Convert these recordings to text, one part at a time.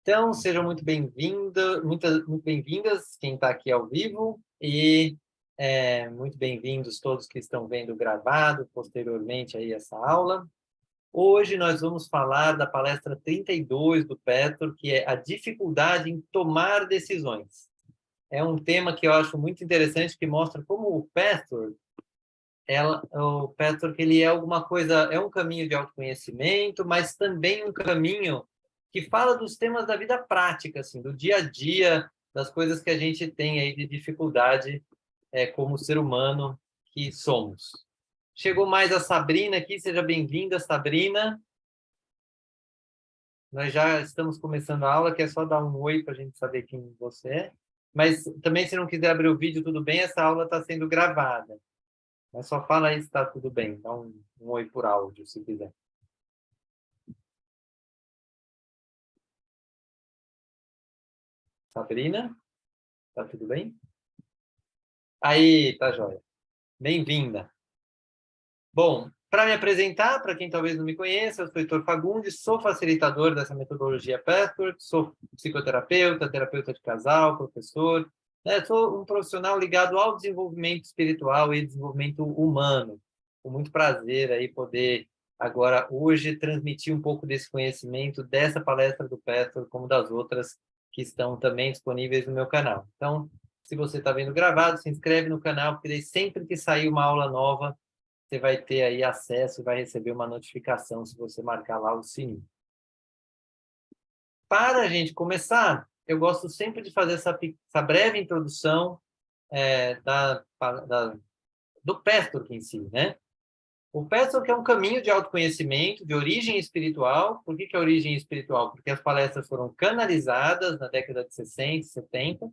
Então, sejam muito bem-vindas quem está aqui ao vivo e muito bem-vindos todos que estão vendo gravado posteriormente aí essa aula. Hoje nós vamos falar da palestra 32 do Petro, que é a dificuldade em tomar decisões. É um tema que eu acho muito interessante, que mostra como o Petro, que ele é alguma coisa, é um caminho de autoconhecimento, mas também um caminho que fala dos temas da vida prática, assim, do dia a dia, das coisas que a gente tem aí de dificuldade como ser humano que somos. Chegou mais a Sabrina aqui, seja bem-vinda, Sabrina. Nós já estamos começando a aula, que é só dar um oi para a gente saber quem você é. Mas também, se não quiser abrir o vídeo, tudo bem, essa aula está sendo gravada. Mas só fala aí se está tudo bem. Dá um oi por áudio, se quiser. Sabrina, tá tudo bem? Aí, tá joia. Bem-vinda. Bom, para me apresentar, para quem talvez não me conheça, eu sou Heitor Fagundes, sou facilitador dessa metodologia Pathwork, sou psicoterapeuta, terapeuta de casal, professor, né? Sou um profissional ligado ao desenvolvimento espiritual e desenvolvimento humano. Com muito prazer aí poder agora hoje transmitir um pouco desse conhecimento dessa palestra do Pathwork, como das outras que estão também disponíveis no meu canal. Então, se você está vendo gravado, se inscreve no canal, porque daí sempre que sair uma aula nova, você vai ter aí acesso e vai receber uma notificação se você marcar lá o sininho. Para a gente começar, eu gosto sempre de fazer essa breve introdução do Pestork em si, né? O Pestork é um caminho de autoconhecimento, de origem espiritual. Por que é origem espiritual? Porque as palestras foram canalizadas na década de 60, 70,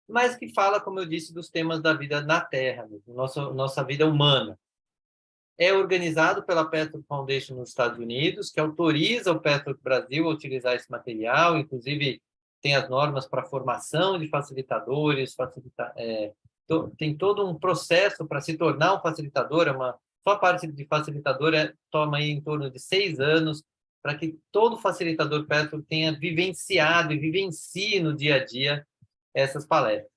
mas que fala, como eu disse, dos temas da vida na Terra, nossa vida humana. É organizado pela Petro Foundation nos Estados Unidos, que autoriza o Petro Brasil a utilizar esse material, inclusive tem as normas para formação de facilitadores, tem todo um processo para se tornar um facilitador, só a parte de facilitador toma aí em torno de 6 anos, para que todo facilitador Petro tenha vivenciado e vivencie no dia a dia essas palestras.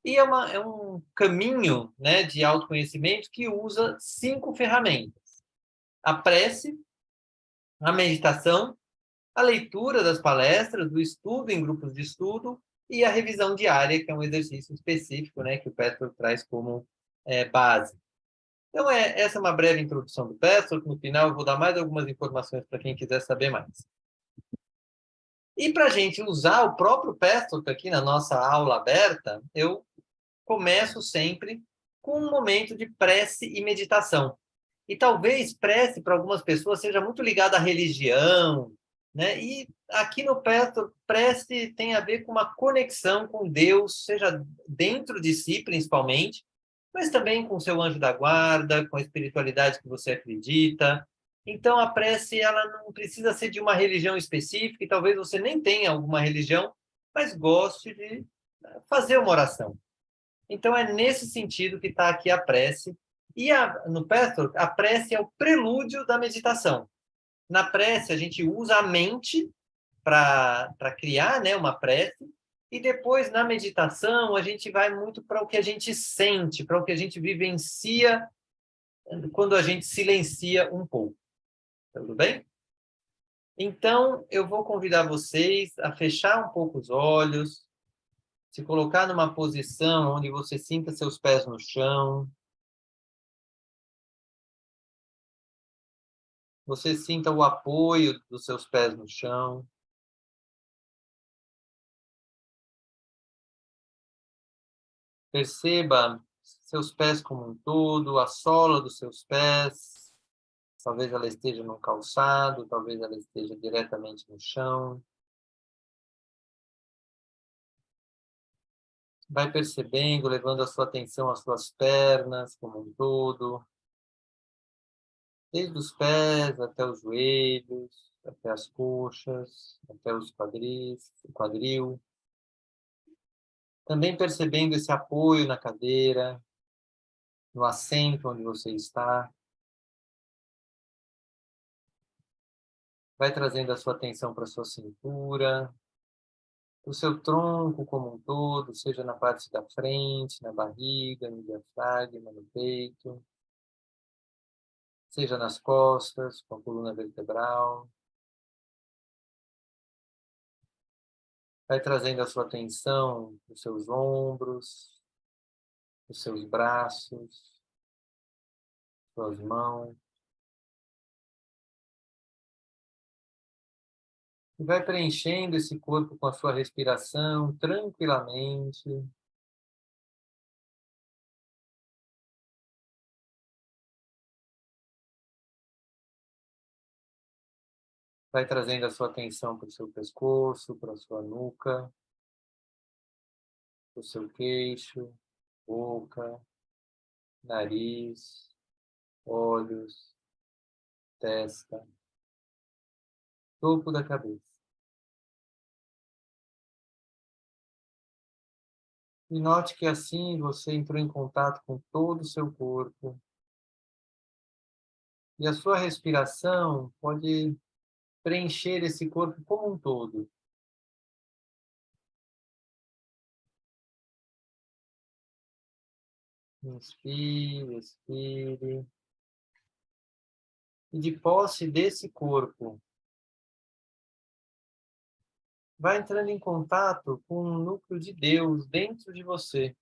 E é um caminho, né, de autoconhecimento que usa 5 ferramentas: a prece, a meditação, a leitura das palestras, o estudo em grupos de estudo e a revisão diária, que é um exercício específico, né, que o Petro traz como base. Então, essa é uma breve introdução do Petro. No final, eu vou dar mais algumas informações para quem quiser saber mais. E para a gente usar o próprio Petro aqui na nossa aula aberta, eu começo sempre com um momento de prece e meditação. E talvez prece para algumas pessoas seja muito ligada à religião, né? E aqui no Petro, prece tem a ver com uma conexão com Deus, seja dentro de si, principalmente, mas também com o seu anjo da guarda, com a espiritualidade que você acredita. Então, a prece ela não precisa ser de uma religião específica, e talvez você nem tenha alguma religião, mas goste de fazer uma oração. Então, é nesse sentido que está aqui a prece. E no Pastor, a prece é o prelúdio da meditação. Na prece, a gente usa a mente para criar, né, uma prece, e depois, na meditação, a gente vai muito para o que a gente sente, para o que a gente vivencia quando a gente silencia um pouco. Tudo bem? Então, eu vou convidar vocês a fechar um pouco os olhos, se colocar numa posição onde você sinta seus pés no chão, você sinta o apoio dos seus pés no chão. Perceba seus pés como um todo, a sola dos seus pés. Talvez ela esteja no calçado, talvez ela esteja diretamente no chão. Vai percebendo, levando a sua atenção às suas pernas como um todo, desde os pés até os joelhos, até as coxas, até os quadris, o quadril. Também percebendo esse apoio na cadeira, no assento onde você está. Vai trazendo a sua atenção para a sua cintura, o seu tronco como um todo, seja na parte da frente, na barriga, no diafragma, no peito, seja nas costas, com a coluna vertebral. Vai trazendo a sua atenção para os seus ombros, os seus braços, suas mãos. E vai preenchendo esse corpo com a sua respiração tranquilamente. Vai trazendo a sua atenção para o seu pescoço, para a sua nuca, para o seu queixo, boca, nariz, olhos, testa, topo da cabeça. E note que assim você entrou em contato com todo o seu corpo. E a sua respiração pode preencher esse corpo como um todo. Inspire, expire. E de posse desse corpo, vai entrando em contato com o núcleo de Deus dentro de você.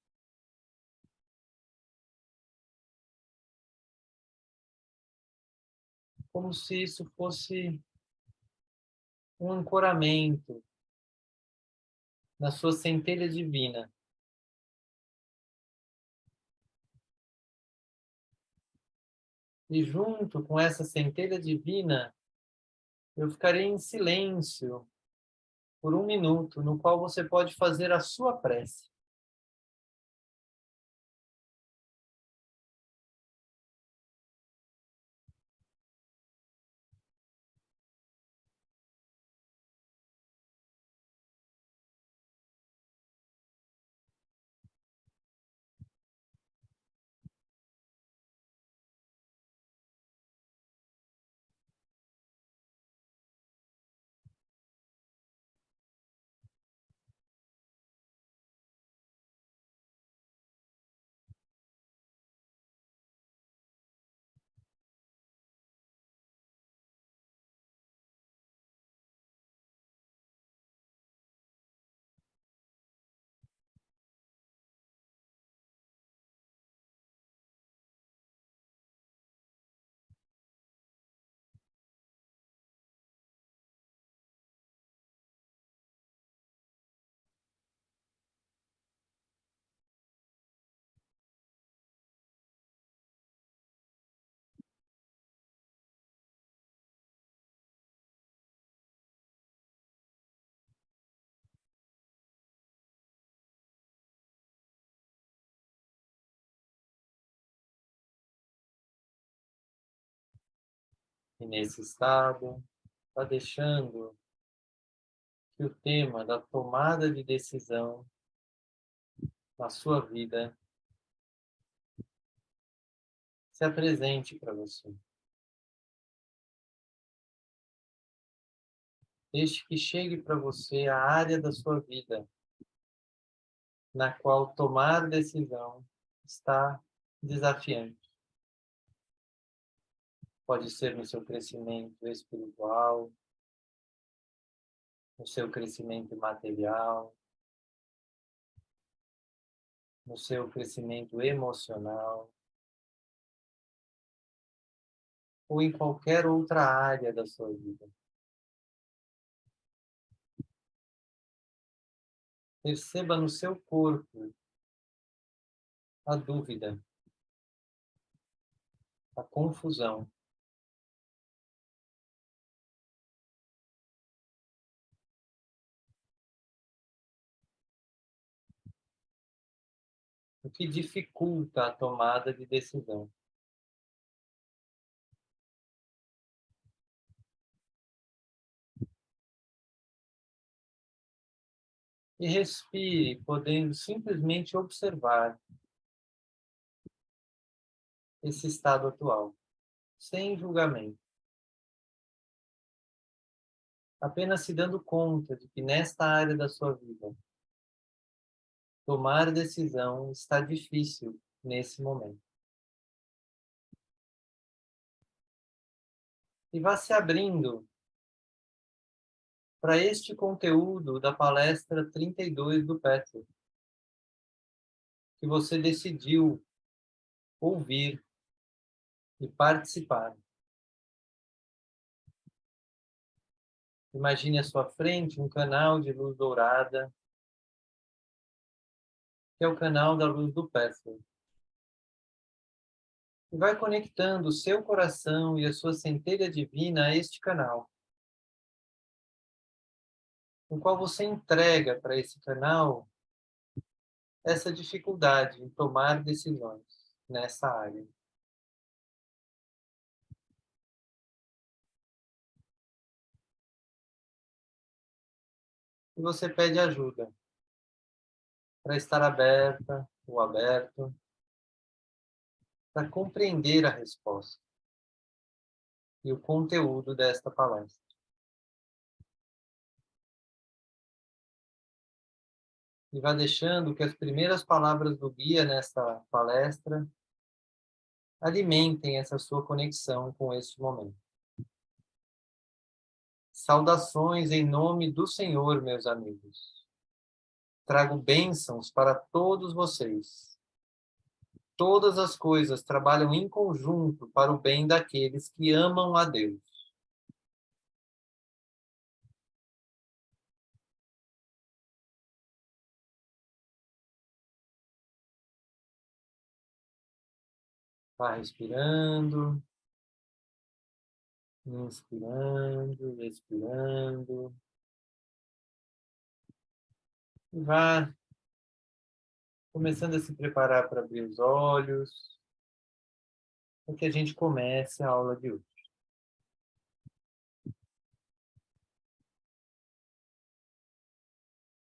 Como se isso fosse um ancoramento na sua centelha divina. E junto com essa centelha divina, eu ficarei em silêncio por 1 minuto, no qual você pode fazer a sua prece. E nesse estado, está deixando que o tema da tomada de decisão na sua vida se apresente para você. Deixe que chegue para você a área da sua vida na qual tomar decisão está desafiante. Pode ser no seu crescimento espiritual, no seu crescimento material, no seu crescimento emocional, ou em qualquer outra área da sua vida. Perceba no seu corpo a dúvida, a confusão. O que dificulta a tomada de decisão. E respire, podendo simplesmente observar esse estado atual, sem julgamento. apenas se dando conta de que nesta área da sua vida, tomar decisão está difícil nesse momento. E vá se abrindo para este conteúdo da palestra 32 do Petro, que você decidiu ouvir e participar. Imagine à sua frente um canal de luz dourada, que é o canal da luz do Petro. E vai conectando o seu coração e a sua centelha divina a este canal, no qual você entrega para esse canal essa dificuldade em tomar decisões nessa área. E você pede ajuda para estar aberta ou aberto, para compreender a resposta e o conteúdo desta palestra. E vá deixando que as primeiras palavras do guia nesta palestra alimentem essa sua conexão com este momento. Saudações em nome do Senhor, meus amigos. Trago bênçãos para todos vocês. Todas as coisas trabalham em conjunto para o bem daqueles que amam a Deus. Vá respirando, inspirando, expirando. E vá começando a se preparar para abrir os olhos, para que a gente comece a aula de hoje.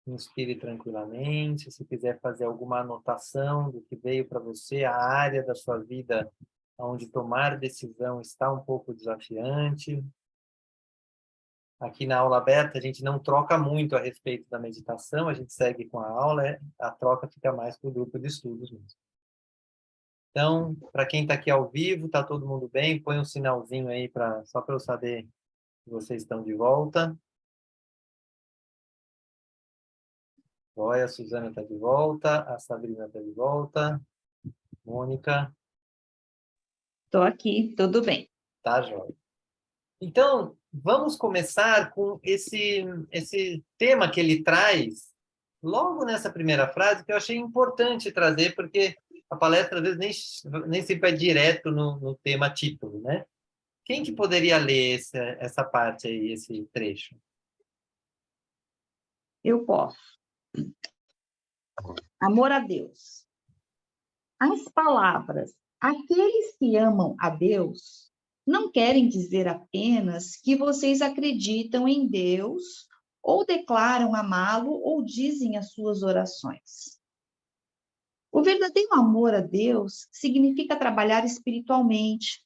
Inspire tranquilamente. Se quiser fazer alguma anotação do que veio para você, a área da sua vida onde tomar decisão está um pouco desafiante. Aqui na aula aberta, a gente não troca muito a respeito da meditação, a gente segue com a aula, a troca fica mais para o grupo de estudos mesmo. Então, para quem está aqui ao vivo, está todo mundo bem? Põe um sinalzinho aí, só para eu saber que vocês estão de volta. Olha, a Suzana está de volta, a Sabrina está de volta, Mônica. Estou aqui, tudo bem. Tá, joia. Então, vamos começar com esse tema que ele traz logo nessa primeira frase, que eu achei importante trazer, porque a palestra, às vezes, nem sempre é direto no tema título, né? Quem que poderia ler essa parte aí, esse trecho? Eu posso. Amor a Deus. As palavras aqueles que amam a Deus não querem dizer apenas que vocês acreditam em Deus ou declaram amá-lo ou dizem as suas orações. O verdadeiro amor a Deus significa trabalhar espiritualmente,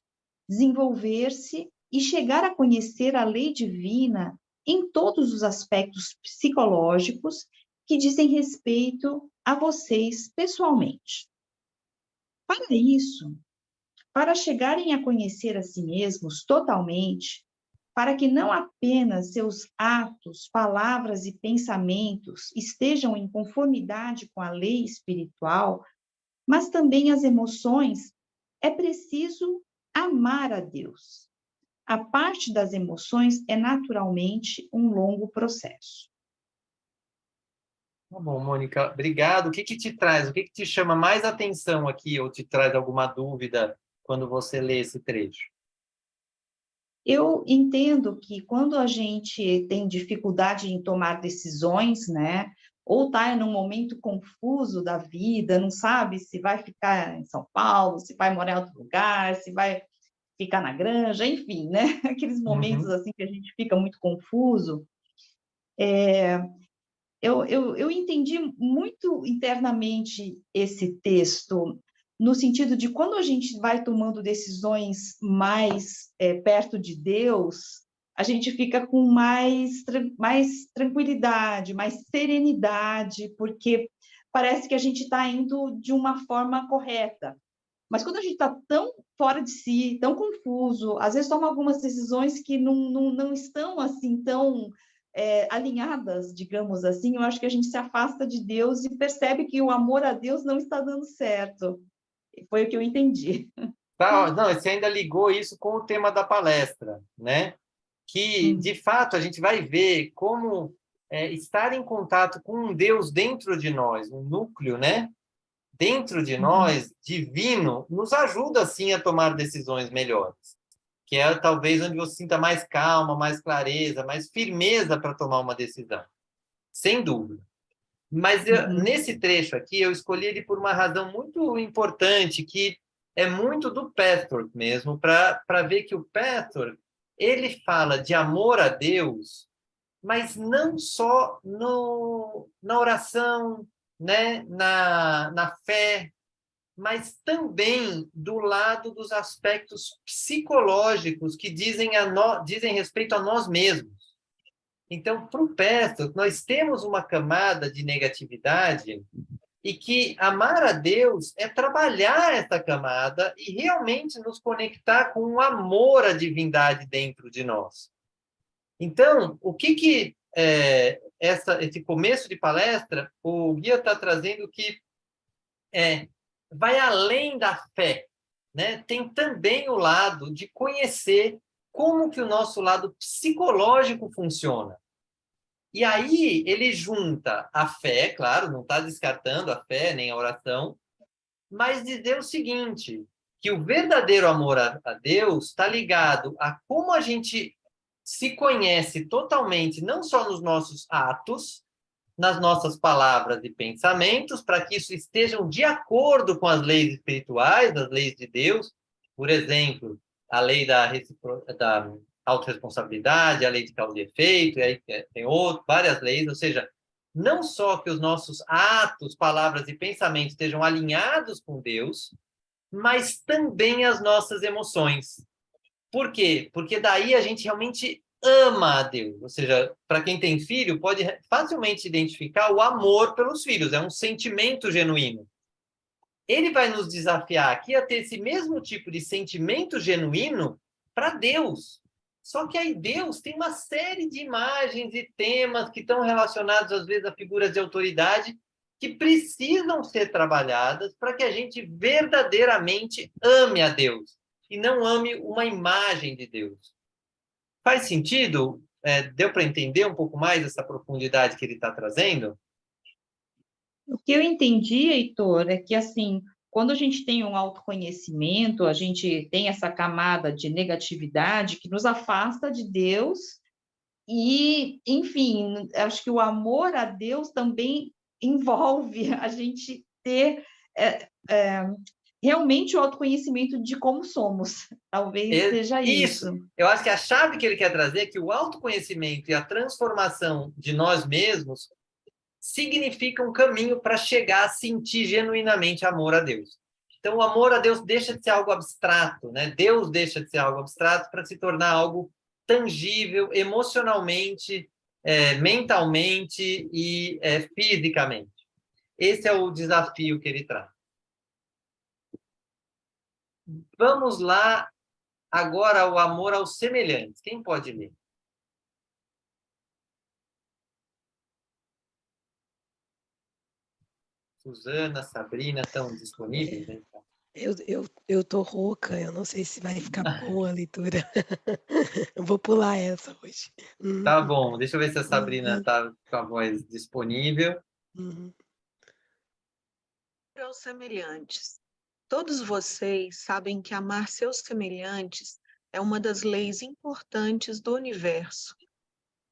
desenvolver-se e chegar a conhecer a lei divina em todos os aspectos psicológicos que dizem respeito a vocês pessoalmente. Para isso, para chegarem a conhecer a si mesmos totalmente, para que não apenas seus atos, palavras e pensamentos estejam em conformidade com a lei espiritual, mas também as emoções, é preciso amar a Deus. A parte das emoções é naturalmente um longo processo. Tá bom, Mônica, obrigado. O que te traz, o que te chama mais atenção aqui, ou te traz alguma dúvida quando você lê esse trecho? Eu entendo que quando a gente tem dificuldade em tomar decisões, né, ou está em um momento confuso da vida, não sabe se vai ficar em São Paulo, se vai morar em outro lugar, se vai ficar na granja, enfim, né, aqueles momentos assim que a gente fica muito confuso, eu entendi muito internamente esse texto, no sentido de quando a gente vai tomando decisões mais perto de Deus, a gente fica com mais tranquilidade, mais serenidade, porque parece que a gente está indo de uma forma correta. Mas quando a gente está tão fora de si, tão confuso, às vezes toma algumas decisões que não estão assim tão alinhadas, digamos assim, eu acho que a gente se afasta de Deus e percebe que o amor a Deus não está dando certo. Foi o que eu entendi. Tá, não, você ainda ligou isso com o tema da palestra, né? Que, de fato, a gente vai ver como estar em contato com um Deus dentro de nós, um núcleo, né? Dentro de nós, divino, nos ajuda, sim, a tomar decisões melhores. Que é, talvez, onde você sinta mais calma, mais clareza, mais firmeza para tomar uma decisão. Sem dúvida. Mas nesse trecho aqui, eu escolhi ele por uma razão muito importante, que é muito do Pastor mesmo, para ver que o Pastor, ele fala de amor a Deus, mas não só na oração, né? na fé, mas também do lado dos aspectos psicológicos que dizem respeito a nós mesmos. Então, para o Pastor, nós temos uma camada de negatividade e que amar a Deus é trabalhar essa camada e realmente nos conectar com o amor à divindade dentro de nós. Então, o que esse começo de palestra, o guia está trazendo que vai além da fé, né? Tem também o lado de conhecer como que o nosso lado psicológico funciona. E aí ele junta a fé, claro, não está descartando a fé nem a oração, mas dizer o seguinte, que o verdadeiro amor a Deus está ligado a como a gente se conhece totalmente, não só nos nossos atos, nas nossas palavras e pensamentos, para que isso estejam de acordo com as leis espirituais, as leis de Deus. Por exemplo, a lei da autorresponsabilidade, a lei de causa e efeito, e aí tem várias leis, ou seja, não só que os nossos atos, palavras e pensamentos estejam alinhados com Deus, mas também as nossas emoções. Por quê? Porque daí a gente realmente ama a Deus. Ou seja, para quem tem filho, pode facilmente identificar o amor pelos filhos, é um sentimento genuíno. Ele vai nos desafiar aqui a ter esse mesmo tipo de sentimento genuíno para Deus. Só que aí Deus tem uma série de imagens e temas que estão relacionados, às vezes, a figuras de autoridade que precisam ser trabalhadas para que a gente verdadeiramente ame a Deus e não ame uma imagem de Deus. Faz sentido? Deu para entender um pouco mais essa profundidade que ele está trazendo? O que eu entendi, Heitor, é que, assim, quando a gente tem um autoconhecimento, a gente tem essa camada de negatividade que nos afasta de Deus e, enfim, acho que o amor a Deus também envolve a gente ter realmente o autoconhecimento de como somos. Talvez seja isso. Eu acho que a chave que ele quer trazer é que o autoconhecimento e a transformação de nós mesmos significa um caminho para chegar a sentir genuinamente amor a Deus. Então, o amor a Deus deixa de ser algo abstrato, né? Deus deixa de ser algo abstrato para se tornar algo tangível, emocionalmente, mentalmente e fisicamente. Esse é o desafio que ele traz. Vamos lá, agora, o amor aos semelhantes. Quem pode ler? Suzana, Sabrina, estão disponíveis? Né? Eu tô rouca, eu não sei se vai ficar boa a leitura. Eu vou pular essa hoje. Tá bom, deixa eu ver se a Sabrina está com a voz disponível. Aos semelhantes. Todos vocês sabem que amar seus semelhantes é uma das leis importantes do universo.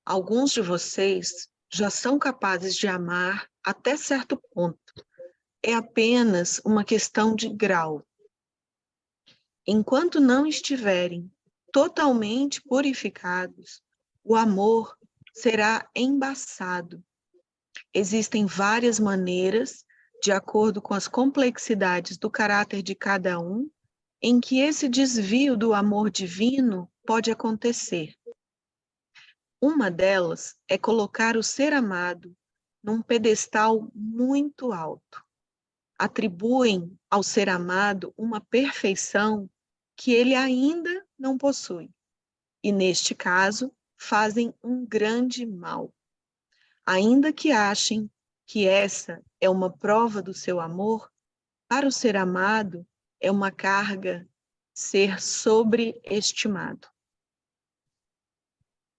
Alguns de vocês já são capazes de amar até certo ponto. É apenas uma questão de grau. Enquanto não estiverem totalmente purificados, o amor será embaçado. Existem várias maneiras, de acordo com as complexidades do caráter de cada um, em que esse desvio do amor divino pode acontecer. Uma delas é colocar o ser amado num pedestal muito alto. Atribuem ao ser amado uma perfeição que ele ainda não possui. E, neste caso, fazem um grande mal. Ainda que achem que essa é uma prova do seu amor, para o ser amado é uma carga ser sobreestimado.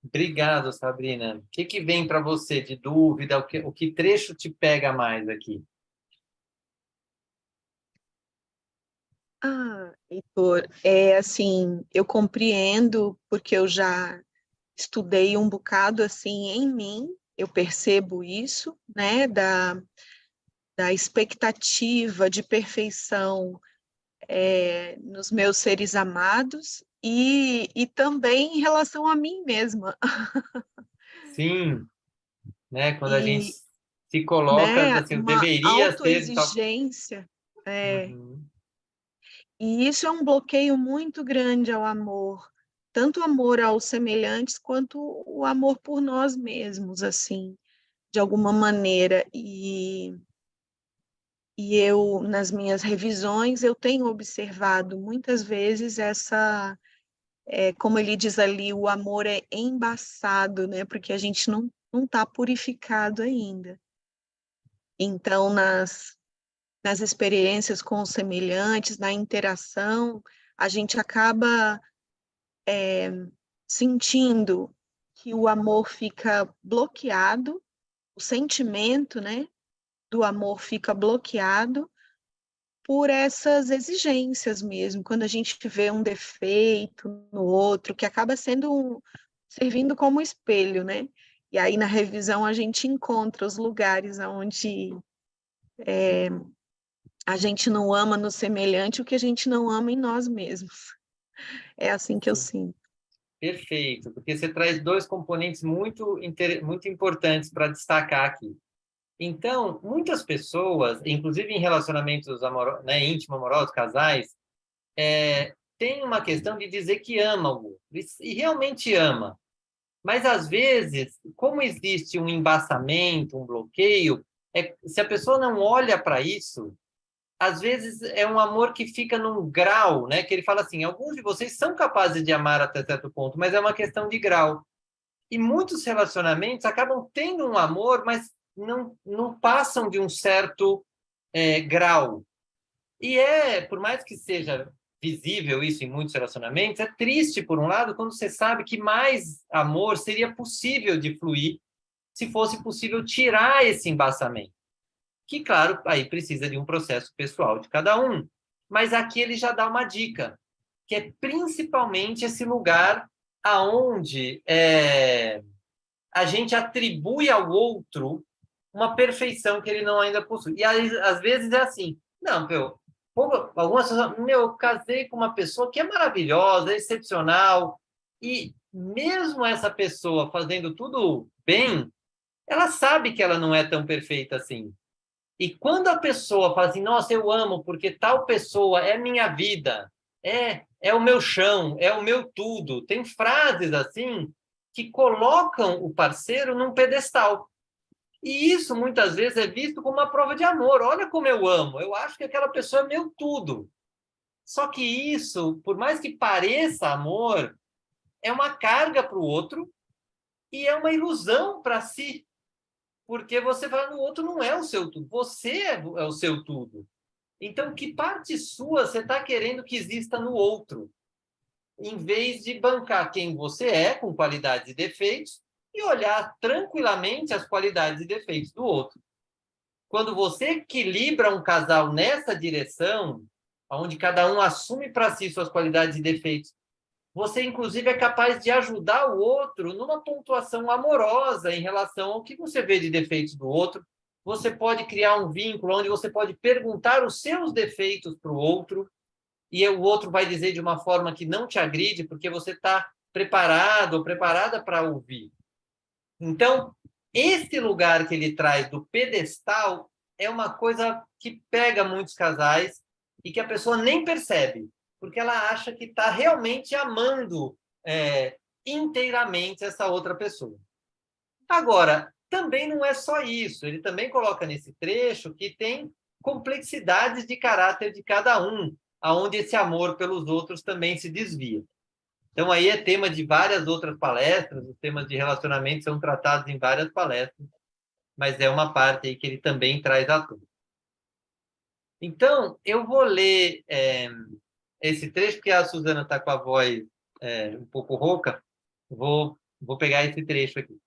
Obrigado, Sabrina. O que vem para você de dúvida? O que trecho te pega mais aqui? Heitor, assim, eu compreendo porque eu já estudei um bocado assim em mim, eu percebo isso, né, da expectativa de perfeição nos meus seres amados e também em relação a mim mesma. Sim, né? Quando a gente E, se coloca né, assim, eu uma deveria ser de tal. autoexigência, Uhum. e isso é um bloqueio muito grande ao amor, tanto o amor aos semelhantes quanto o amor por nós mesmos, assim, de alguma maneira. E eu, nas minhas revisões, eu tenho observado muitas vezes como ele diz ali, o amor é embaçado, né? Porque a gente não está purificado ainda. Então, nas experiências com os semelhantes, na interação, a gente acaba sentindo que o amor fica bloqueado, o sentimento, né, do amor fica bloqueado por essas exigências mesmo, quando a gente vê um defeito no outro, que acaba servindo como espelho, né? E aí na revisão a gente encontra os lugares onde a gente não ama no semelhante o que a gente não ama em nós mesmos. É assim que eu Sim. sinto. Perfeito, porque você traz dois componentes muito importantes para destacar aqui. Então, muitas pessoas, inclusive em relacionamentos né, íntimo, amorosos, casais, tem uma questão de dizer que ama o outro, e realmente ama. Mas, às vezes, como existe um embaçamento, um bloqueio, se a pessoa não olha para isso, às vezes é um amor que fica num grau, né? Que ele fala assim, alguns de vocês são capazes de amar até certo ponto, mas é uma questão de grau. E muitos relacionamentos acabam tendo um amor, mas não passam de um certo grau. E por mais que seja visível isso em muitos relacionamentos, é triste, por um lado, quando você sabe que mais amor seria possível de fluir se fosse possível tirar esse embaçamento. Que, claro, aí precisa de um processo pessoal de cada um. Mas aqui ele já dá uma dica, que é principalmente esse lugar aonde a gente atribui ao outro uma perfeição que ele não ainda possui. E às vezes é assim, não, algumas pessoas, eu casei com uma pessoa que é maravilhosa, é excepcional, e mesmo essa pessoa fazendo tudo bem, ela sabe que ela não é tão perfeita assim. E quando a pessoa fala assim, nossa, eu amo porque tal pessoa é minha vida, é o meu chão, é o meu tudo. Tem frases assim que colocam o parceiro num pedestal. E isso muitas vezes é visto como uma prova de amor. Olha como eu amo, eu acho que aquela pessoa é meu tudo. Só que isso, por mais que pareça amor, é uma carga para o outro e é uma ilusão para si. Porque você fala, no outro não é o seu tudo, você é o seu tudo. Então, que parte sua você está querendo que exista no outro? Em vez de bancar quem você é, com qualidades e defeitos, e olhar tranquilamente as qualidades e defeitos do outro. Quando você equilibra um casal nessa direção, onde cada um assume para si suas qualidades e defeitos, você, inclusive, é capaz de ajudar o outro numa pontuação amorosa em relação ao que você vê de defeitos do outro. Você pode criar um vínculo onde você pode perguntar os seus defeitos para o outro e o outro vai dizer de uma forma que não te agride, porque você está preparado ou preparada para ouvir. Então, esse lugar que ele traz do pedestal é uma coisa que pega muitos casais e que a pessoa nem percebe, porque ela acha que está realmente amando inteiramente essa outra pessoa. Agora, também não é só isso. Ele também coloca nesse trecho que tem complexidades de caráter de cada um, aonde esse amor pelos outros também se desvia. Então, aí é tema de várias outras palestras, os temas de relacionamento são tratados em várias palestras, mas é uma parte aí que ele também traz à tona. Então, eu vou ler esse trecho, porque a Suzana está com a voz um pouco rouca, vou pegar esse trecho aqui.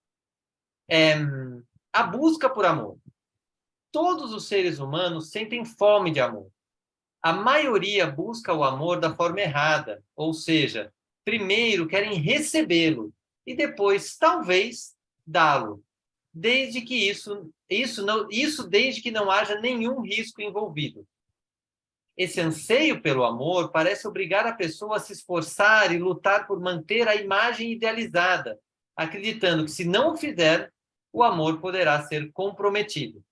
A busca por amor. Todos os seres humanos sentem fome de amor. A maioria busca o amor da forma errada, ou seja, primeiro querem recebê-lo e depois, talvez, dá-lo, desde que isso desde que não haja nenhum risco envolvido. Esse anseio pelo amor parece obrigar a pessoa a se esforçar e lutar por manter a imagem idealizada, acreditando que, se não o fizer, o amor poderá ser comprometido.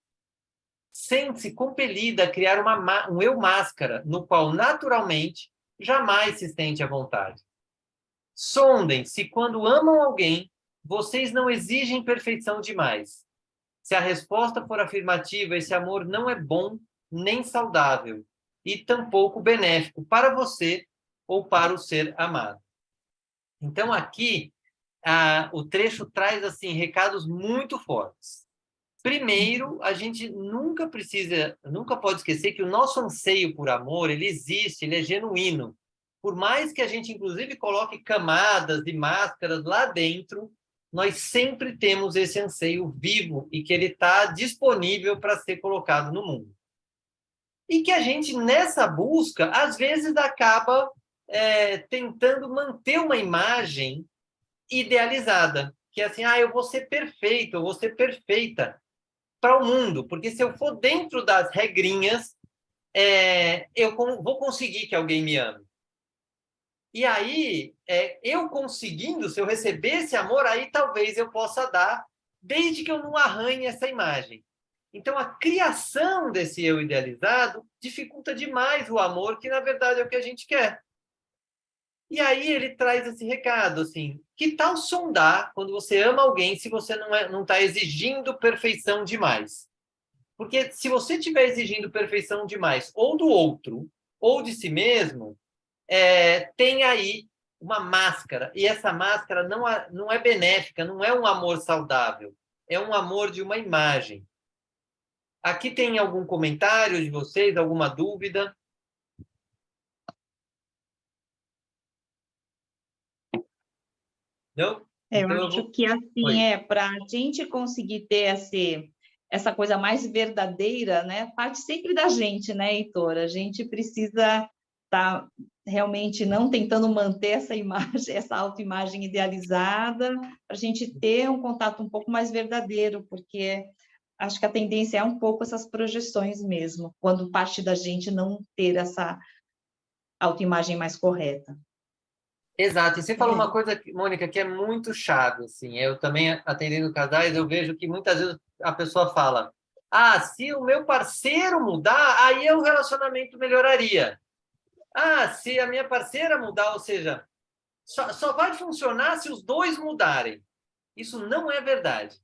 Sente-se compelida a criar um eu máscara, no qual, naturalmente, jamais se sente à vontade. Sondem se, quando amam alguém, vocês não exigem perfeição demais. Se a resposta for afirmativa, esse amor não é bom nem saudável, e tampouco benéfico para você ou para o ser amado. Então, aqui, o trecho traz assim recados muito fortes. Primeiro, a gente nunca pode esquecer que o nosso anseio por amor, ele existe, ele é genuíno. Por mais que a gente, inclusive, coloque camadas e máscaras lá dentro, nós sempre temos esse anseio vivo e que ele está disponível para ser colocado no mundo. E que a gente, nessa busca, às vezes acaba tentando manter uma imagem idealizada, que é assim, eu vou ser perfeito, eu vou ser perfeita para o mundo, porque se eu for dentro das regrinhas, eu vou conseguir que alguém me ame. E aí, eu conseguindo, se eu receber esse amor, aí talvez eu possa dar, desde que eu não arranhe essa imagem. Então, a criação desse eu idealizado dificulta demais o amor, que na verdade é o que a gente quer. E aí ele traz esse recado, assim, que tal sondar quando você ama alguém se você não está exigindo perfeição demais? Porque se você estiver exigindo perfeição demais, ou do outro, ou de si mesmo, tem aí uma máscara. E essa máscara não é benéfica, não é um amor saudável. É um amor de uma imagem. Aqui tem algum comentário de vocês, alguma dúvida? Não? Eu Então acho que assim para a gente conseguir ter essa coisa mais verdadeira, né? Parte sempre da gente, né, Heitor? A gente precisa estar realmente não tentando manter essa imagem, essa autoimagem idealizada, para a gente ter um contato um pouco mais verdadeiro, porque acho que a tendência é um pouco essas projeções mesmo, quando parte da gente não ter essa autoimagem mais correta. Exato. E você falou uma coisa, Mônica, que é muito chave, assim. Eu também, atendendo casais, eu vejo que muitas vezes a pessoa fala: se o meu parceiro mudar, aí o relacionamento melhoraria. Se a minha parceira mudar, ou seja, só vai funcionar se os dois mudarem. Isso não é verdade.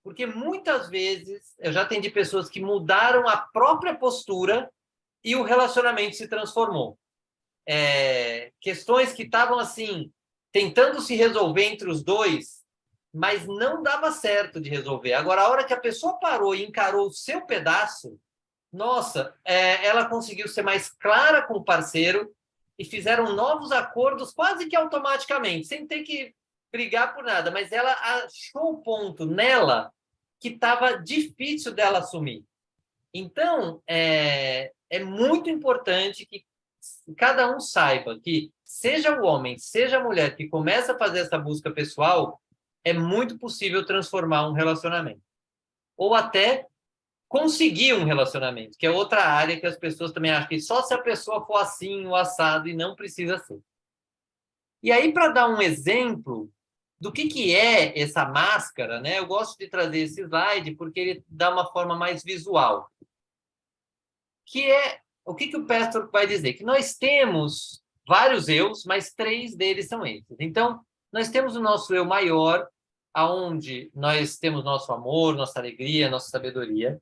Porque muitas vezes eu já atendi pessoas que mudaram a própria postura e o relacionamento se transformou. Questões que estavam assim tentando se resolver entre os dois, mas não dava certo de resolver. Agora, a hora que a pessoa parou e encarou o seu pedaço, nossa, ela conseguiu ser mais clara com o parceiro e fizeram novos acordos quase que automaticamente, sem ter que brigar por nada, mas ela achou o ponto nela que estava difícil dela assumir. Então, é muito importante que cada um saiba que, seja o homem, seja a mulher que começa a fazer essa busca pessoal, é muito possível transformar um relacionamento. Ou até conseguir um relacionamento, que é outra área que as pessoas também acham que só se a pessoa for assim, o assado, e não precisa ser. E aí, para dar um exemplo do que é essa máscara, né? Eu gosto de trazer esse slide porque ele dá uma forma mais visual. Que é o que o Pastor vai dizer? Que nós temos vários eus, mas 3 deles são esses. Então, Nós temos o nosso eu maior, aonde nós temos nosso amor, nossa alegria, nossa sabedoria,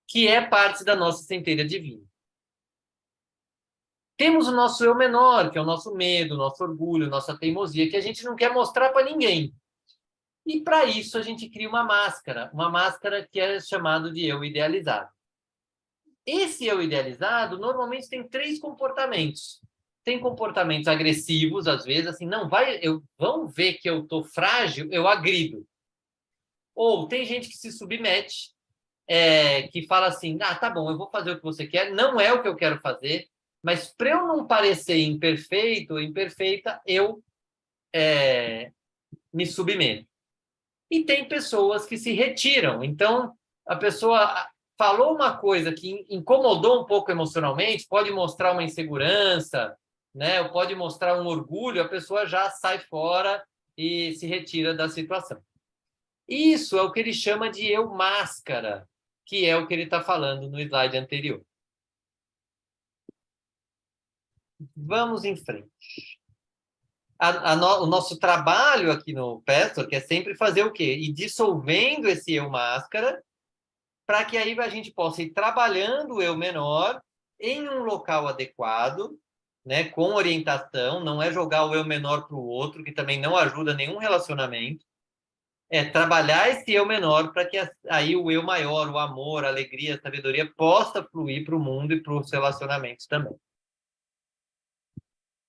que é parte da nossa centelha divina. Temos o nosso eu menor, que é o nosso medo, nosso orgulho, nossa teimosia, que a gente não quer mostrar para ninguém. E para isso a gente cria uma máscara que é chamado de eu idealizado. Esse eu idealizado normalmente tem 3 comportamentos. Tem comportamentos agressivos, às vezes, assim, vão ver que eu estou frágil, eu agrido. Ou tem gente que se submete, que fala assim, tá bom, eu vou fazer o que você quer, não é o que eu quero fazer, mas para eu não parecer imperfeito ou imperfeita, eu me submeto. E tem pessoas que se retiram. Então, a pessoa falou uma coisa que incomodou um pouco emocionalmente, pode mostrar uma insegurança, né? Ou pode mostrar um orgulho, a pessoa já sai fora e se retira da situação. Isso é o que ele chama de eu máscara, que é o que ele está falando no slide anterior. Vamos em frente. O nosso trabalho aqui no Pastor é sempre fazer o quê? Ir dissolvendo esse eu máscara, para que aí a gente possa ir trabalhando o eu menor em um local adequado, né, com orientação, não é jogar o eu menor para o outro, que também não ajuda nenhum relacionamento, é trabalhar esse eu menor para que aí o eu maior, o amor, a alegria, a sabedoria possa fluir para o mundo e para os relacionamentos também.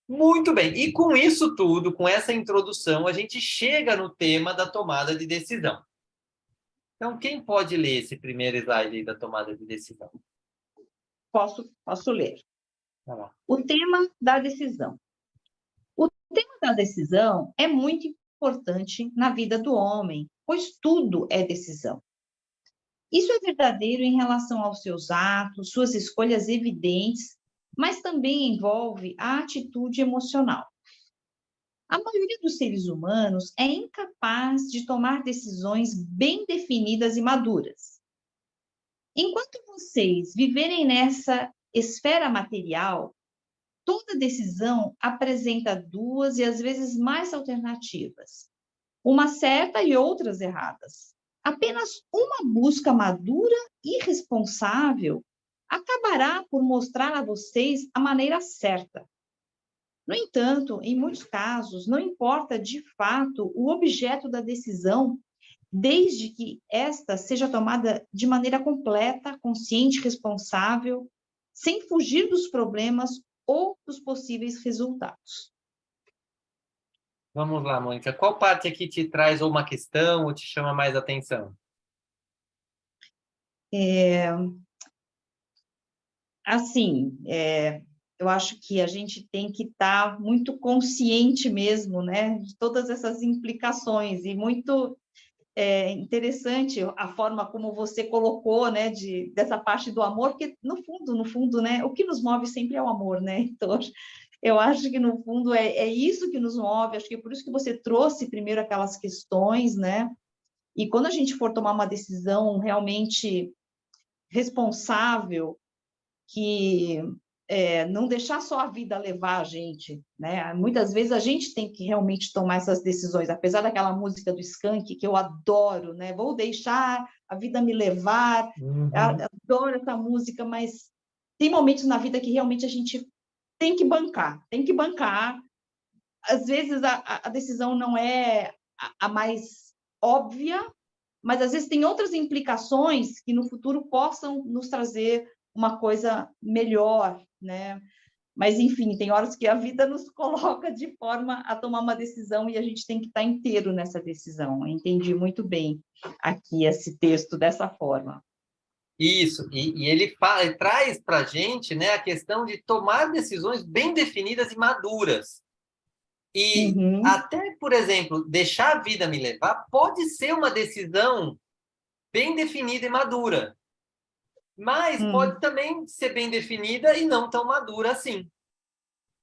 Muito bem, e com isso tudo, com essa introdução, a gente chega no tema da tomada de decisão. Então, quem pode ler esse primeiro slide aí da tomada de decisão? Posso ler. Tá lá. O tema da decisão. O tema da decisão é muito importante na vida do homem, pois tudo é decisão. Isso é verdadeiro em relação aos seus atos, suas escolhas evidentes, mas também envolve a atitude emocional. A maioria dos seres humanos é incapaz de tomar decisões bem definidas e maduras. Enquanto vocês viverem nessa esfera material, toda decisão apresenta 2 e às vezes mais alternativas, uma certa e outras erradas. Apenas uma busca madura e responsável acabará por mostrar a vocês a maneira certa. No entanto, em muitos casos, não importa de fato o objeto da decisão, desde que esta seja tomada de maneira completa, consciente, responsável, sem fugir dos problemas ou dos possíveis resultados. Vamos lá, Mônica. Qual parte aqui te traz ou uma questão ou te chama mais atenção? Eu acho que a gente tem que estar muito consciente mesmo, né, de todas essas implicações, e muito interessante a forma como você colocou, né, dessa parte do amor, porque no fundo, né, o que nos move sempre é o amor, né, então eu acho que no fundo é isso que nos move, acho que é por isso que você trouxe primeiro aquelas questões, né, e quando a gente for tomar uma decisão realmente responsável, que não deixar só a vida levar a gente, né? Muitas vezes a gente tem que realmente tomar essas decisões, apesar daquela música do Skank, que eu adoro, né? Vou deixar a vida me levar, adoro essa música, mas tem momentos na vida que realmente a gente tem que bancar. Às vezes a decisão não é a mais óbvia, mas às vezes tem outras implicações que no futuro possam nos trazer uma coisa melhor, né? Mas, enfim, tem horas que a vida nos coloca de forma a tomar uma decisão e a gente tem que estar inteiro nessa decisão. Eu entendi muito bem aqui esse texto dessa forma. Isso, e ele traz para a gente, né, a questão de tomar decisões bem definidas e maduras. E até, por exemplo, deixar a vida me levar pode ser uma decisão bem definida e madura. Mas pode também ser bem definida e não tão madura assim.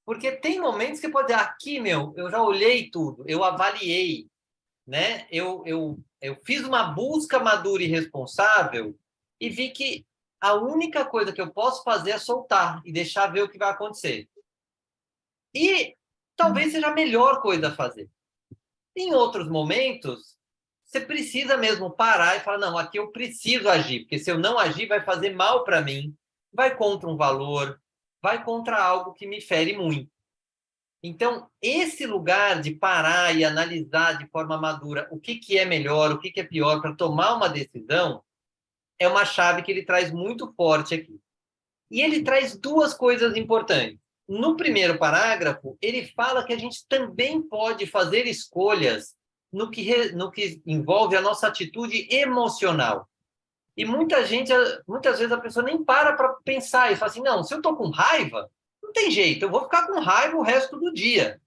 Porque tem momentos que pode dizer, aqui, eu já olhei tudo, eu avaliei, né? Eu fiz uma busca madura e responsável e vi que a única coisa que eu posso fazer é soltar e deixar ver o que vai acontecer. E talvez seja a melhor coisa a fazer. Em outros momentos, você precisa mesmo parar e falar, não, aqui eu preciso agir, porque se eu não agir, vai fazer mal para mim, vai contra um valor, vai contra algo que me fere muito. Então, esse lugar de parar e analisar de forma madura o que é melhor, o que é pior para tomar uma decisão, é uma chave que ele traz muito forte aqui. E ele traz duas coisas importantes. No primeiro parágrafo, ele fala que a gente também pode fazer escolhas no que envolve a nossa atitude emocional. E muitas vezes a pessoa nem para pensar e fala assim, não, se eu estou com raiva, não tem jeito, eu vou ficar com raiva o resto do dia.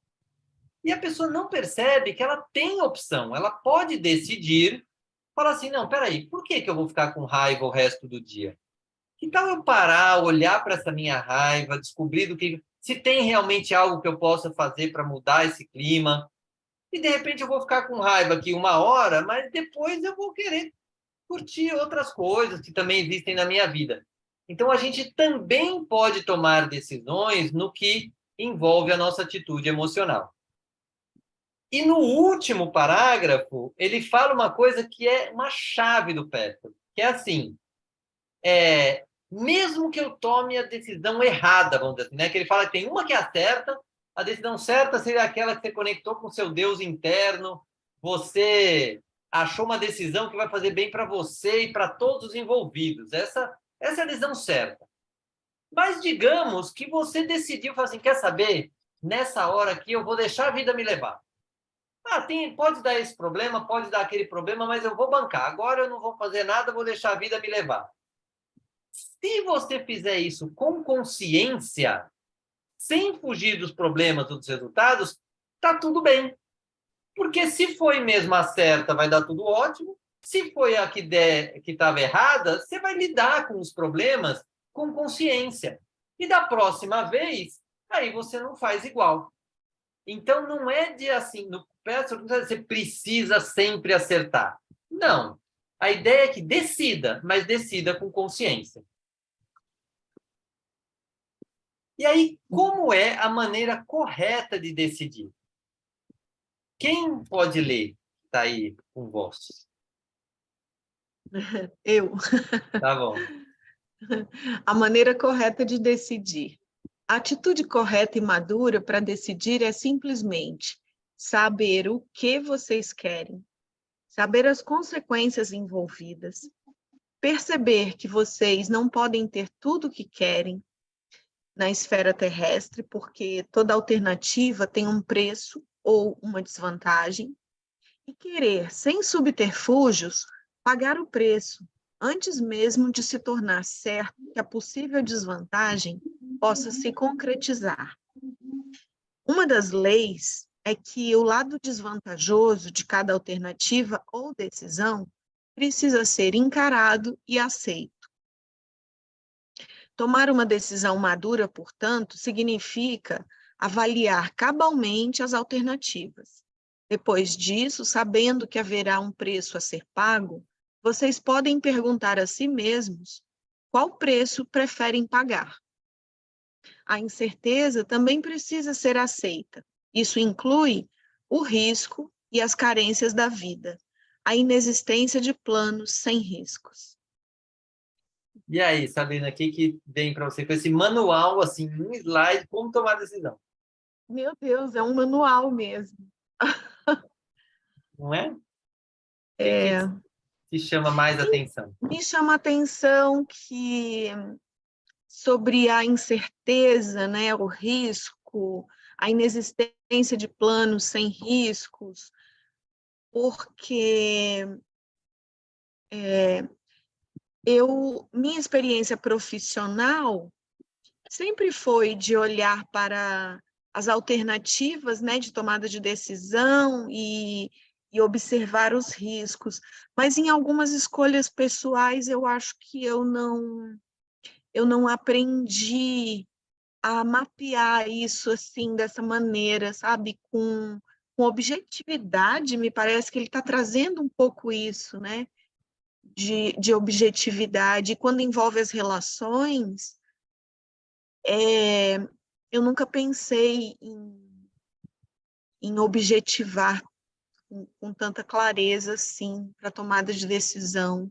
E a pessoa não percebe que ela tem opção, ela pode decidir, falar assim, não, peraí, por que eu vou ficar com raiva o resto do dia? Que tal eu parar, olhar para essa minha raiva, descobrir se tem realmente algo que eu possa fazer para mudar esse clima? E de repente eu vou ficar com raiva aqui 1 hora, mas depois eu vou querer curtir outras coisas que também existem na minha vida. Então a gente também pode tomar decisões no que envolve a nossa atitude emocional. E no último parágrafo, ele fala uma coisa que é uma chave do Petro, que é assim, mesmo que eu tome a decisão errada, vamos dizer assim, né? Que ele fala que tem uma que acerta, a decisão certa seria aquela que você conectou com o seu Deus interno, você achou uma decisão que vai fazer bem para você e para todos os envolvidos. Essa é a decisão certa. Mas digamos que você decidiu, falar assim, quer saber? Nessa hora aqui eu vou deixar a vida me levar. Pode dar esse problema, pode dar aquele problema, mas eu vou bancar. Agora eu não vou fazer nada, vou deixar a vida me levar. Se você fizer isso com consciência, sem fugir dos problemas ou dos resultados, tá tudo bem. Porque se foi mesmo a certa, vai dar tudo ótimo. Se foi a que estava errada, você vai lidar com os problemas com consciência. E da próxima vez, aí você não faz igual. Então, não é de assim, você precisa sempre acertar. Não. A ideia é que decida, mas decida com consciência. E aí, como é a maneira correta de decidir? Quem pode ler? Está aí com vós. Eu. Tá bom. A maneira correta de decidir. A atitude correta e madura para decidir é simplesmente saber o que vocês querem, saber as consequências envolvidas, perceber que vocês não podem ter tudo o que querem na esfera terrestre, porque toda alternativa tem um preço ou uma desvantagem, e querer, sem subterfúgios, pagar o preço, antes mesmo de se tornar certo que a possível desvantagem possa se concretizar. Uma das leis é que o lado desvantajoso de cada alternativa ou decisão precisa ser encarado e aceito. Tomar uma decisão madura, portanto, significa avaliar cabalmente as alternativas. Depois disso, sabendo que haverá um preço a ser pago, vocês podem perguntar a si mesmos qual preço preferem pagar. A incerteza também precisa ser aceita. Isso inclui o risco e as carências da vida, a inexistência de planos sem riscos. E aí, Sabrina, o que vem para você com esse manual, assim, um slide, como tomar decisão? Meu Deus, é um manual mesmo. Não é? O que te chama mais atenção? Me chama a atenção que sobre a incerteza, né, o risco, a inexistência de planos sem riscos, porque minha experiência profissional sempre foi de olhar para as alternativas, né, de tomada de decisão e observar os riscos, mas em algumas escolhas pessoais eu acho que eu não aprendi a mapear isso assim dessa maneira, sabe, com objetividade. Me parece que ele está trazendo um pouco isso, né, de objetividade. Quando envolve as relações, eu nunca pensei em objetivar com tanta clareza, assim, para tomada de decisão.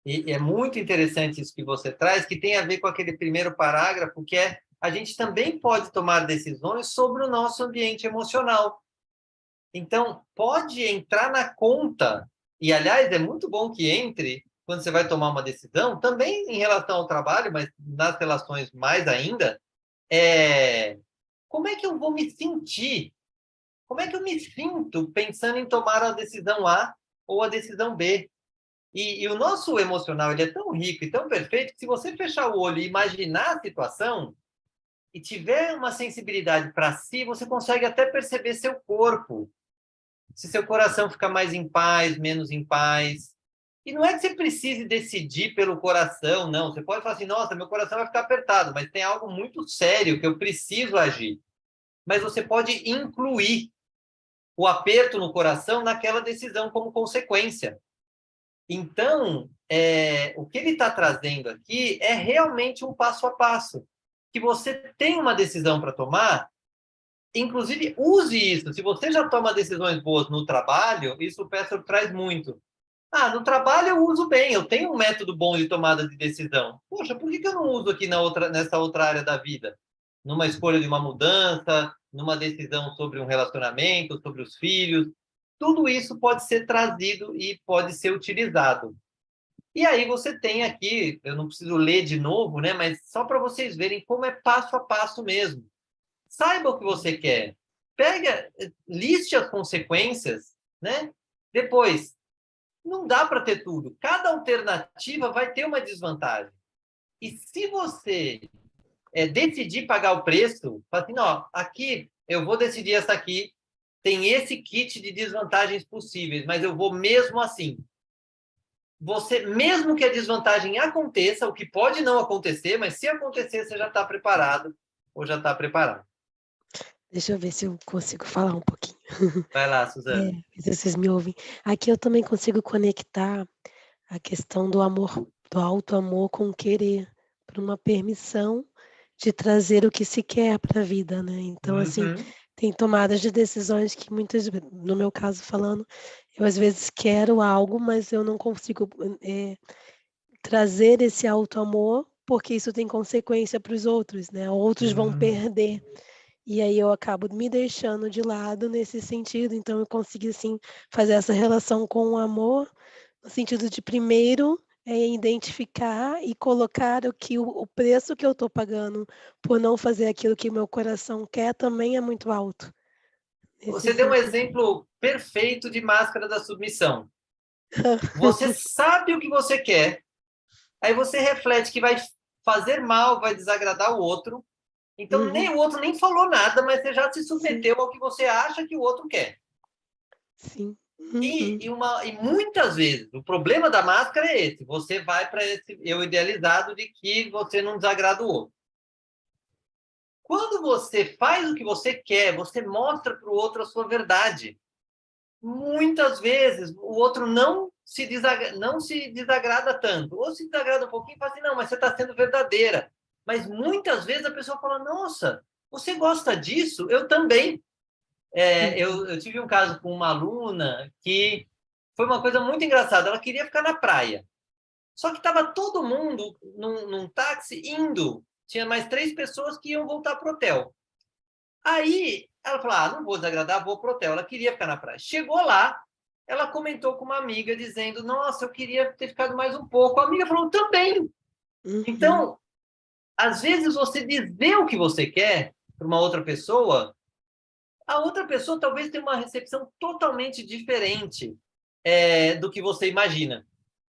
E é muito interessante isso que você traz, que tem a ver com aquele primeiro parágrafo, que é a gente também pode tomar decisões sobre o nosso ambiente emocional. Então, pode entrar na conta, e, aliás, é muito bom que entre, quando você vai tomar uma decisão, também em relação ao trabalho, mas nas relações mais ainda, como é que eu vou me sentir? Como é que eu me sinto pensando em tomar a decisão A ou a decisão B? E o nosso emocional ele é tão rico e tão perfeito que se você fechar o olho e imaginar a situação e tiver uma sensibilidade para si, você consegue até perceber seu corpo. Se seu coração fica mais em paz, menos em paz. E não é que você precise decidir pelo coração, não. Você pode falar assim, nossa, meu coração vai ficar apertado, mas tem algo muito sério que eu preciso agir. Mas você pode incluir o aperto no coração naquela decisão como consequência. Então, o que ele está trazendo aqui é realmente um passo a passo. Que você tem uma decisão para tomar, inclusive use isso. Se você já toma decisões boas no trabalho, isso o Pestor traz muito. No trabalho eu uso bem, eu tenho um método bom de tomada de decisão. Poxa, por que eu não uso aqui nessa outra área da vida? Numa escolha de uma mudança, numa decisão sobre um relacionamento, sobre os filhos. Tudo isso pode ser trazido e pode ser utilizado. E aí você tem aqui, eu não preciso ler de novo, né? Mas só para vocês verem como é passo a passo mesmo. Saiba o que você quer. Liste as consequências, né? Depois, não dá para ter tudo. Cada alternativa vai ter uma desvantagem. E se você decidir pagar o preço, fala assim, não, aqui eu vou decidir essa aqui, tem esse kit de desvantagens possíveis, mas eu vou mesmo assim. Você, mesmo que a desvantagem aconteça, o que pode não acontecer, mas se acontecer, você já está preparado ou já está preparado. Deixa eu ver se eu consigo falar um pouquinho. Vai lá, Suzana. Se vocês me ouvem. Aqui eu também consigo conectar a questão do amor, do alto amor com querer, para uma permissão de trazer o que se quer para a vida, né? Então, assim, tem tomadas de decisões que muitas, no meu caso falando, eu às vezes quero algo, mas eu não consigo trazer esse alto amor, porque isso tem consequência para os outros, né? Outros vão perder. E aí eu acabo me deixando de lado nesse sentido, então eu consegui, assim, fazer essa relação com o amor, no sentido de primeiro identificar e colocar o preço que eu estou pagando por não fazer aquilo que meu coração quer também é muito alto. Você deu um exemplo perfeito de máscara da submissão. Você sabe o que você quer, aí você reflete que vai fazer mal, vai desagradar o outro, então nem o outro nem falou nada, mas você já se submeteu ao que você acha que o outro quer. Sim. E muitas vezes, o problema da máscara é esse, você vai para esse eu idealizado de que você não desagrada o outro. Quando você faz o que você quer, você mostra para o outro a sua verdade. Muitas vezes, o outro não se desagrada tanto. Ou se desagrada um pouquinho e fala assim, não, mas você está sendo verdadeira. Mas muitas vezes a pessoa fala, nossa, você gosta disso? Eu também. Eu tive um caso com uma aluna que foi uma coisa muito engraçada. Ela queria ficar na praia. Só que estava todo mundo num táxi indo. Tinha mais 3 pessoas que iam voltar para o hotel. Aí ela falou, não vou desagradar, vou para o hotel. Ela queria ficar na praia. Chegou lá, ela comentou com uma amiga, dizendo, nossa, eu queria ter ficado mais um pouco. A amiga falou, também. Então, às vezes você dizer o que você quer para uma outra pessoa, a outra pessoa talvez tenha uma recepção totalmente diferente do que você imagina.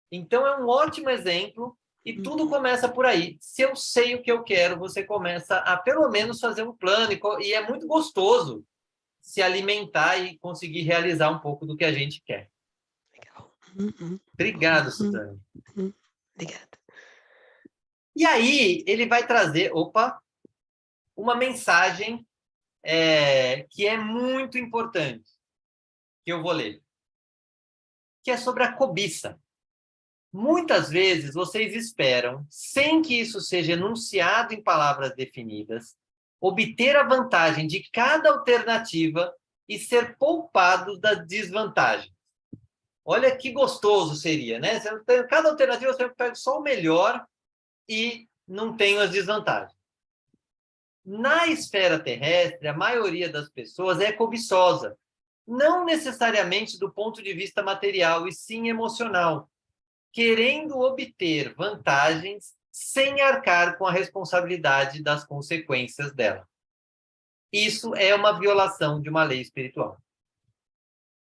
Então, é um ótimo exemplo e tudo começa por aí. Se eu sei o que eu quero, você começa a, pelo menos, fazer um plano. E é muito gostoso se alimentar e conseguir realizar um pouco do que a gente quer. Legal. Obrigado, Suzana. Obrigada. E aí, ele vai trazer, uma mensagem que é muito importante, que eu vou ler, que é sobre a cobiça. Muitas vezes vocês esperam, sem que isso seja enunciado em palavras definidas, obter a vantagem de cada alternativa e ser poupados das desvantagens. Olha que gostoso seria, né? Cada alternativa você pega só o melhor e não tem as desvantagens. Na esfera terrestre, a maioria das pessoas é cobiçosa, não necessariamente do ponto de vista material, e sim emocional, querendo obter vantagens sem arcar com a responsabilidade das consequências dela. Isso é uma violação de uma lei espiritual.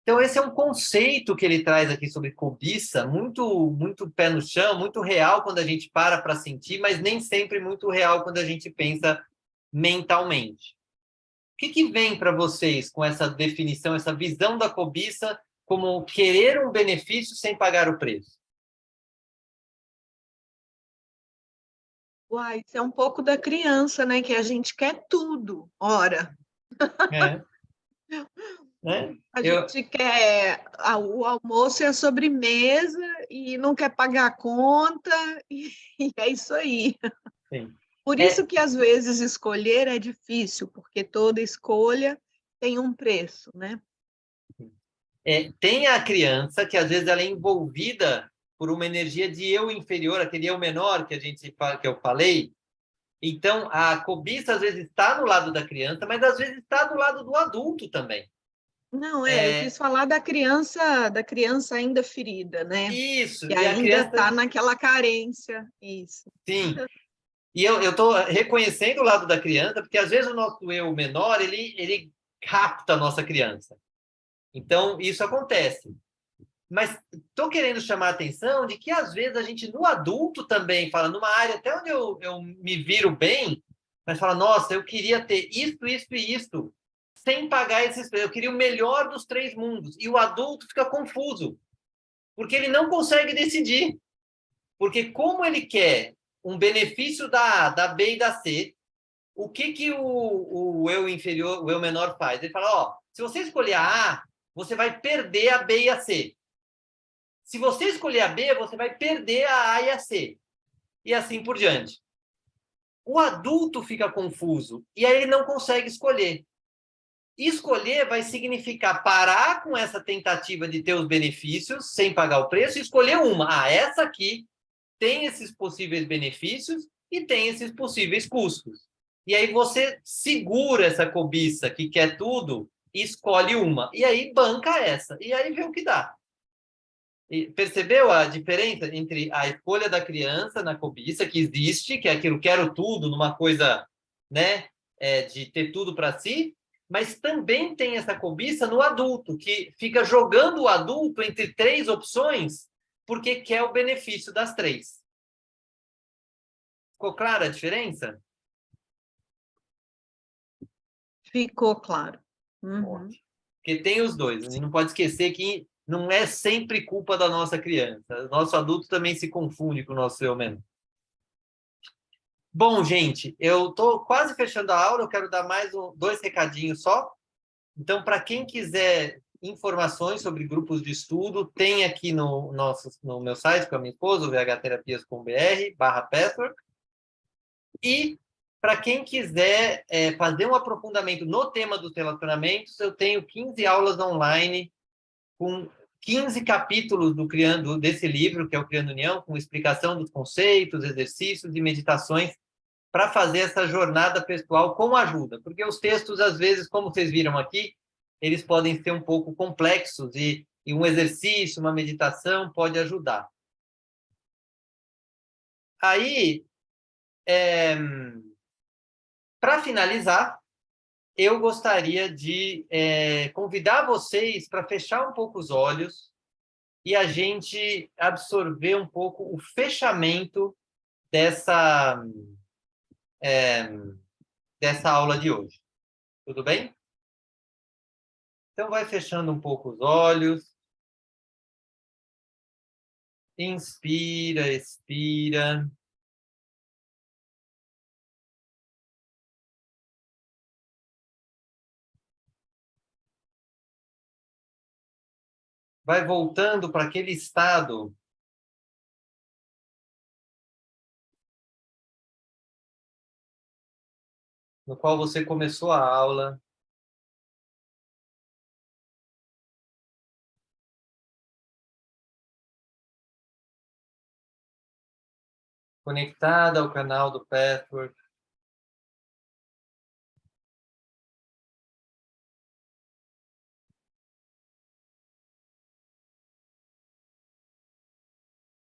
Então, esse é um conceito que ele traz aqui sobre cobiça, muito pé no chão, muito real quando a gente para sentir, mas nem sempre muito real quando a gente pensa mentalmente. O que vem para vocês com essa definição, essa visão da cobiça como querer um benefício sem pagar o preço? Uai, isso é um pouco da criança, né? Que a gente quer tudo. Ora, É. Né? a gente quer o almoço e a sobremesa e não quer pagar a conta, e é isso aí. Sim. Por É, isso que, às vezes, escolher é difícil, porque toda escolha tem um preço, né? tem a criança que, às vezes, ela é envolvida por uma energia de eu inferior, aquele eu menor que eu falei. Então, a cobiça, às vezes, está no lado da criança, mas, às vezes, está do lado do adulto também. Não, eu quis falar da criança ainda ferida, né? Isso, Que e a ainda está criança... naquela carência, isso. Sim, e eu estou reconhecendo o lado da criança, porque, às vezes, o nosso eu menor, ele capta a nossa criança. Então, isso acontece. Mas estou querendo chamar a atenção de que, às vezes, a gente, no adulto também, fala, numa área até onde eu me viro bem, mas fala, nossa, eu queria ter isto, isto e isto, sem pagar esses preços. Eu queria o melhor dos três mundos. E o adulto fica confuso, porque ele não consegue decidir. Porque como ele quer um benefício da A, da B e da C, o que o eu inferior, o eu menor faz? Ele fala, ó, se você escolher a A, você vai perder a B e a C. Se você escolher a B, você vai perder a A e a C. E assim por diante. O adulto fica confuso e aí ele não consegue escolher. Escolher vai significar parar com essa tentativa de ter os benefícios sem pagar o preço e escolher uma. Ah, essa aqui tem esses possíveis benefícios e tem esses possíveis custos. E aí você segura essa cobiça que quer tudo e escolhe uma. E aí banca essa. E aí vê o que dá. E percebeu a diferença entre a escolha da criança na cobiça, que existe, que é aquilo, quero tudo, numa coisa, né, de ter tudo para si, mas também tem essa cobiça no adulto, que fica jogando o adulto entre três opções, porque quer o benefício das três. Ficou clara a diferença? Ficou claro. Ótimo. Porque tem os dois, a gente não pode esquecer que não é sempre culpa da nossa criança. O nosso adulto também se confunde com o nosso eu menor. Bom, gente, eu estou quase fechando a aula, eu quero dar mais dois recadinhos só. Então, para quem quiser informações sobre grupos de estudo, tem aqui no meu site com a minha esposa, vhterapias.br/password. E para quem quiser fazer um aprofundamento no tema dos relacionamentos, eu tenho 15 aulas online com 15 capítulos desse livro, que é o Criando União, com explicação dos conceitos, exercícios e meditações para fazer essa jornada pessoal com ajuda. Porque os textos, às vezes, como vocês viram aqui, eles podem ser um pouco complexos e um exercício, uma meditação pode ajudar. Aí, para finalizar, eu gostaria de convidar vocês para fechar um pouco os olhos e a gente absorver um pouco o fechamento dessa aula de hoje. Tudo bem? Então, vai fechando um pouco os olhos. Inspira, expira. Vai voltando para aquele estado no qual você começou a aula. conectada ao canal do Pathwork.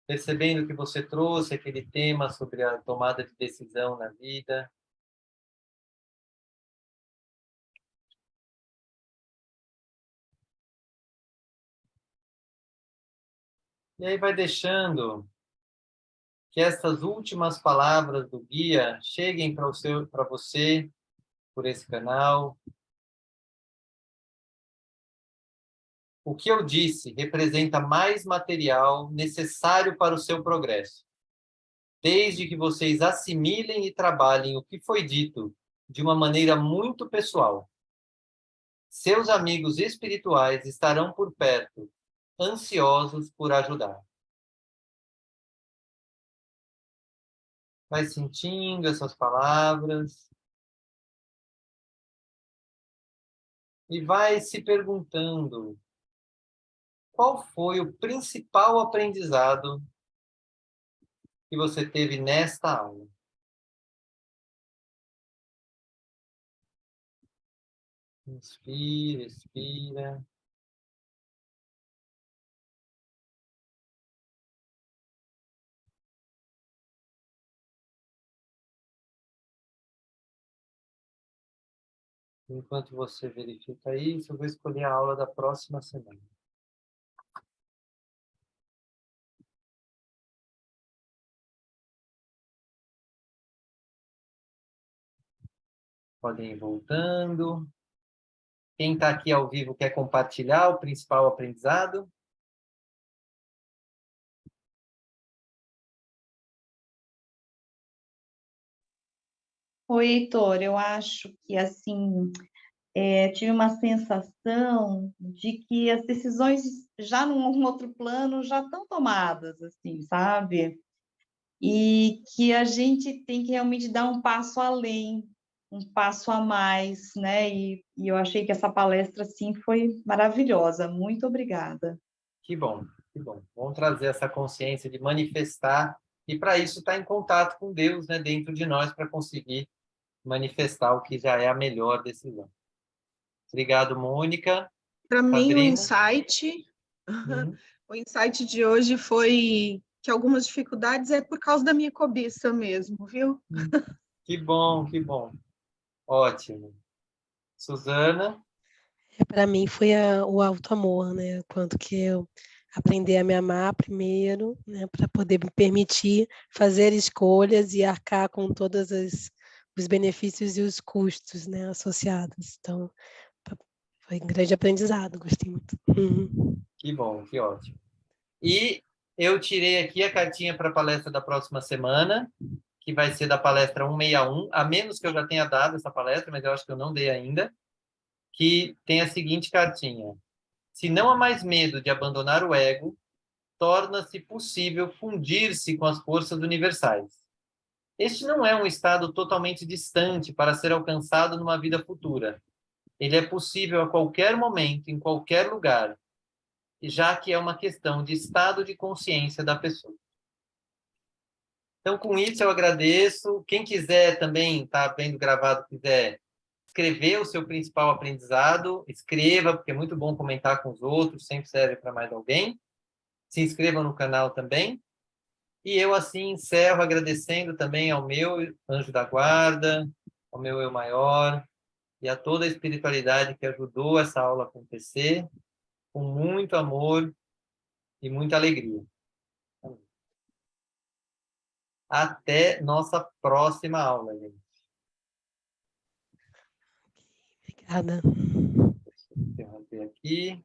Percebendo que você trouxe aquele tema sobre a tomada de decisão na vida. E aí vai deixando que essas últimas palavras do guia cheguem para você, por esse canal. O que eu disse representa mais material necessário para o seu progresso, desde que vocês assimilem e trabalhem o que foi dito de uma maneira muito pessoal. Seus amigos espirituais estarão por perto, ansiosos por ajudar. Vai sentindo essas palavras e vai se perguntando qual foi o principal aprendizado que você teve nesta aula. Inspira, expira. Enquanto você verifica isso, eu vou escolher a aula da próxima semana. Podem ir voltando. Quem está aqui ao vivo quer compartilhar o principal aprendizado? Oi, Heitor, eu acho que, assim, tive uma sensação de que as decisões já num outro plano já estão tomadas, assim, sabe? E que a gente tem que realmente dar um passo além, um passo a mais, né? E eu achei que essa palestra, assim, foi maravilhosa. Muito obrigada. Que bom, que bom. Vamos trazer essa consciência de manifestar e para isso estar em contato com Deus, né, dentro de nós para conseguir manifestar o que já é a melhor decisão. Obrigado, Mônica. Para mim, Sabrina. Uhum. O insight de hoje foi que algumas dificuldades é por causa da minha cobiça mesmo, viu? Que bom, que bom. Ótimo. Suzana. Para mim foi o auto-amor, né? Quanto que eu aprender a me amar primeiro, né? Para poder me permitir fazer escolhas e arcar com todos os benefícios e os custos, né? Associados. Então, foi um grande aprendizado, gostei muito. Que bom, que ótimo. E eu tirei aqui a cartinha para a palestra da próxima semana, que vai ser da palestra 161, a menos que eu já tenha dado essa palestra, mas eu acho que eu não dei ainda, que tem a seguinte cartinha. Se não há mais medo de abandonar o ego, torna-se possível fundir-se com as forças universais. Este não é um estado totalmente distante para ser alcançado numa vida futura. Ele é possível a qualquer momento, em qualquer lugar, já que é uma questão de estado de consciência da pessoa. Então, com isso, eu agradeço. Quem quiser também, tá vendo gravado, quiser escrever o seu principal aprendizado, escreva, porque é muito bom comentar com os outros, sempre serve para mais alguém. Se inscreva no canal também. E eu, assim, encerro agradecendo também ao meu anjo da guarda, ao meu eu maior e a toda a espiritualidade que ajudou essa aula a acontecer, com muito amor e muita alegria. Até nossa próxima aula, gente. Obrigada. Deixa eu interromper aqui.